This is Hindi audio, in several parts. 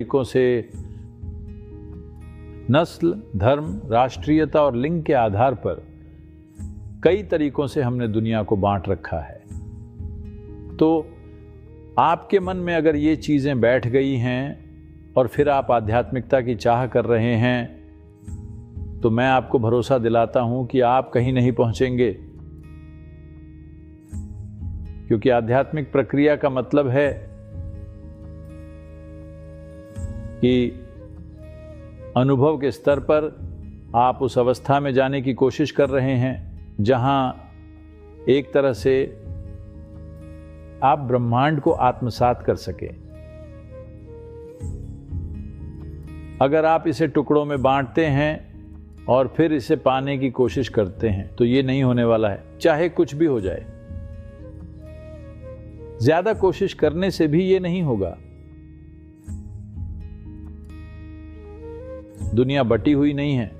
तरीकों से नस्ल, धर्म, राष्ट्रीयता और लिंग के आधार पर कई तरीकों से हमने दुनिया को बांट रखा है। तो आपके मन में अगर ये चीज़ें बैठ गई हैं और फिर आप आध्यात्मिकता की चाह कर रहे हैं, तो मैं आपको भरोसा दिलाता हूं कि आप कहीं नहीं पहुंचेंगे, क्योंकि आध्यात्मिक प्रक्रिया का मतलब है कि अनुभव के स्तर पर आप उस अवस्था में जाने की कोशिश कर रहे हैं जहां एक तरह से आप ब्रह्मांड को आत्मसात कर सके। अगर आप इसे टुकड़ों में बांटते हैं और फिर इसे पाने की कोशिश करते हैं तो ये नहीं होने वाला है, चाहे कुछ भी हो जाए। ज्यादा कोशिश करने से भी ये नहीं होगा। दुनिया बटी हुई नहीं है,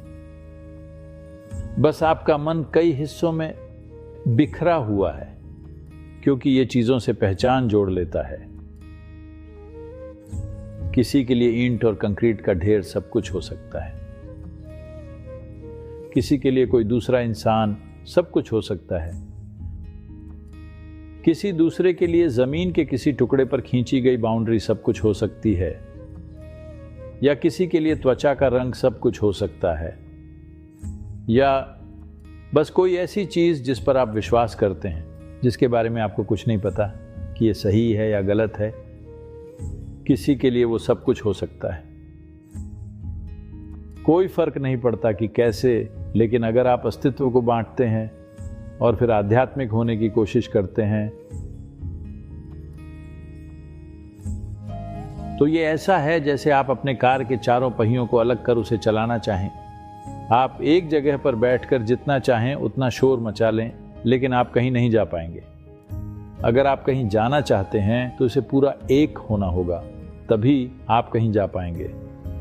बस आपका मन कई हिस्सों में बिखरा हुआ है, क्योंकि ये चीजों से पहचान जोड़ लेता है। किसी के लिए ईंट और कंक्रीट का ढेर सब कुछ हो सकता है, किसी के लिए कोई दूसरा इंसान सब कुछ हो सकता है, किसी दूसरे के लिए जमीन के किसी टुकड़े पर खींची गई बाउंड्री सब कुछ हो सकती है, या किसी के लिए त्वचा का रंग सब कुछ हो सकता है, या बस कोई ऐसी चीज जिस पर आप विश्वास करते हैं, जिसके बारे में आपको कुछ नहीं पता कि ये सही है या गलत है। किसी के लिए वो सब कुछ हो सकता है। कोई फर्क नहीं पड़ता कि कैसे, लेकिन अगर आप अस्तित्व को बांटते हैं और फिर आध्यात्मिक होने की कोशिश करते हैं, तो ये ऐसा है जैसे आप अपने कार के चारों पहियों को अलग कर उसे चलाना चाहें। आप एक जगह पर बैठकर जितना चाहें उतना शोर मचा लें, लेकिन आप कहीं नहीं जा पाएंगे। अगर आप कहीं जाना चाहते हैं तो इसे पूरा एक होना होगा, तभी आप कहीं जा पाएंगे।